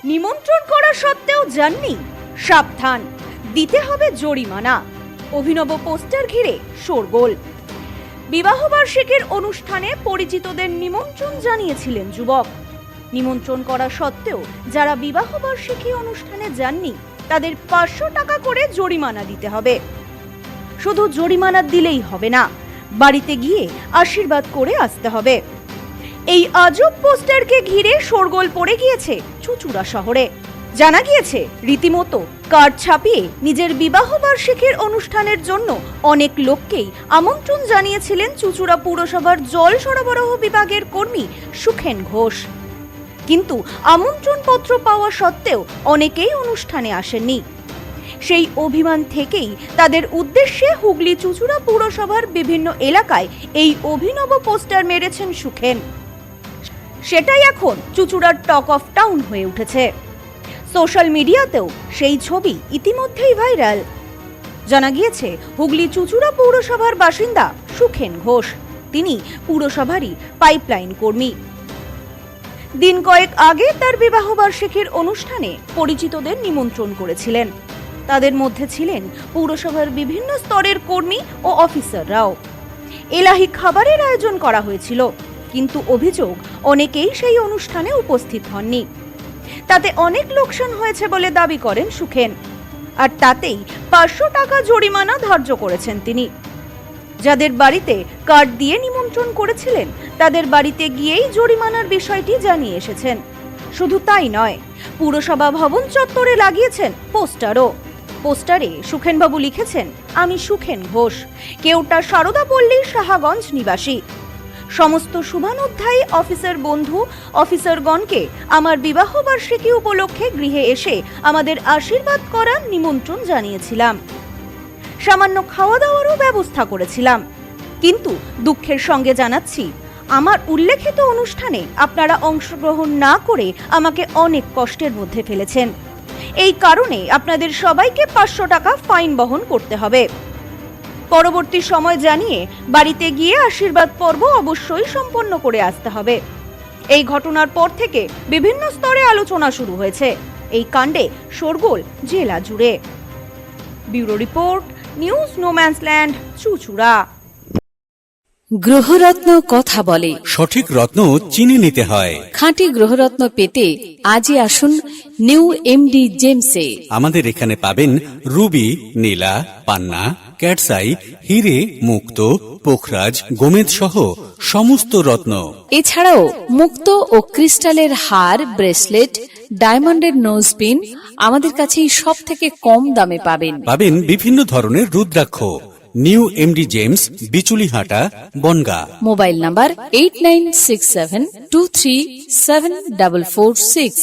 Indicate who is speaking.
Speaker 1: নিমন্ত্রণ করা সত্ত্বেও যাননি, সাবধান, দিতে হবে জরিমানা। অভিনব পোস্টার ঘিরে শোরগোল। বিবাহবার্ষিকীর অনুষ্ঠানে পরিচিতদের নিমন্ত্রণ জানিয়েছিলেন যুবক। নিমন্ত্রণ করা সত্ত্বেও যারা বিবাহবার্ষিকী অনুষ্ঠানে যাননি তাদের 500 টাকা করে জরিমানা দিতে হবে। শুধু জরিমানা দিলেই হবে না, বাড়িতে গিয়ে আশীর্বাদ করে আসতে হবে। এই আজব পোস্টারকে ঘিরে শোরগোল পড়ে গিয়েছে চুঁচুড়া শহরে। জানা গিয়েছে রীতিমতো কার্ড ছাপিয়ে নিজের বিবাহবার্ষিকীর অনুষ্ঠানের জন্য অনেক লোককেই আমন্ত্রণ জানিয়েছিলেন চুঁচুড়া পুরসভার জল সরবরাহ বিভাগের কর্মী সুখেন ঘোষ। কিন্তু আমন্ত্রণপত্র পাওয়া সত্ত্বেও অনেকেই অনুষ্ঠানে আসেননি। সেই অভিমান থেকেই তাদের উদ্দেশ্যে হুগলি চুঁচুড়া পুরসভার বিভিন্ন এলাকায় এই অভিনব পোস্টার মেরেছেন সুখেন। সেটাই এখন চুঁচুড়ার টক অফ টাউন হয়ে উঠেছে। সোশ্যাল মিডিয়াতেও সেই ছবি ইতিমধ্যেই ভাইরাল। জানা গিয়েছে হুগলি চুঁচুড়া পৌরসভার বাসিন্দা সুখেন ঘোষ। তিনি পুরসভারই পাইপলাইন কর্মী। দিন কয়েক আগে তার বিবাহবার্ষিকীর অনুষ্ঠানে পরিচিতদের নিমন্ত্রণ করেছিলেন। তাদের মধ্যে ছিলেন পৌরসভার বিভিন্ন স্তরের কর্মী ও অফিসাররাও। এলাহি খাবারের আয়োজন করা হয়েছিল, কিন্তু অভিযোগ অনেকেই সেই অনুষ্ঠানে উপস্থিত হননি। তাতে অনেক লোকসান হয়েছে বলে দাবি করেন সুখেন। আর তাতেই 500 টাকা জরিমানা ধার্য করেছেন তিনি। যাদের বাড়িতে কার্ড দিয়ে নিমন্ত্রণ করেছিলেন তাদের বাড়িতে গিয়েই জরিমানার বিষয়টি জানিয়ে এসেছেন। শুধু তাই নয়, পুরসভা ভবন চত্বরে লাগিয়েছেন পোস্টারও। পোস্টারে সুখেনবাবু লিখেছেন, আমি সুখেন ঘোষ, কেউটা সারদাপল্লী সাহাগঞ্জ নিবাসী। সমস্ত শুভানুধ্যায়ী অফিসার বন্ধু অফিসারগণকে আমার বিবাহবার্ষিকী উপলক্ষে গৃহে এসে আমাদের আশীর্বাদ করার নিমন্ত্রণ জানিয়েছিলাম। সামান্য খাওয়া দাওয়ারও ব্যবস্থা করেছিলাম, কিন্তু দুঃখের সঙ্গে জানাচ্ছি আমার উল্লেখিত অনুষ্ঠানে আপনারা অংশগ্রহণ না করে আমাকে অনেক কষ্টের মধ্যে ফেলেছেন। এই কারণে আপনাদের সবাইকে 500 টাকা ফাইন বহন করতে হবে। পরবর্তী সময় জানিয়ে বাড়িতে গিয়ে আশীর্বাদ পর্ব অবশ্যই সম্পন্ন করে আসতে হবে। এই ঘটনার পর থেকে বিভিন্ন স্তরে আলোচনা শুরু হয়েছে। এই কাণ্ডে শোরগোল জেলা জুড়ে। ব্যুরো রিপোর্ট, নিউজ নোম্যান্সল্যান্ড, চুঁচুড়া।
Speaker 2: গ্রহরত্ন কথা বলে,
Speaker 3: সঠিক রত্ন চিনে নিতে হয়।
Speaker 2: খাঁটি গ্রহরত্ন পেতে আজই আসুন নিউ এমডি জেমসে।
Speaker 3: আমাদের এখানে পাবেন রুবি, নীলা, পান্না, ক্যাটসাই, হিরে, মুক্ত, পোখরাজ, গোমেদ সহ সমস্ত রত্ন।
Speaker 2: এছাড়াও মুক্ত ও ক্রিস্টালের হার, ব্রেসলেট, ডায়মন্ডের নোজপিন আমাদের কাছেই সব থেকে কম দামে পাবেন।
Speaker 3: পাবেন বিভিন্ন ধরনের রুদ্রাক্ষ। New MD gems, Bichulihata, Bongaon.
Speaker 2: Mobile number 8967237446।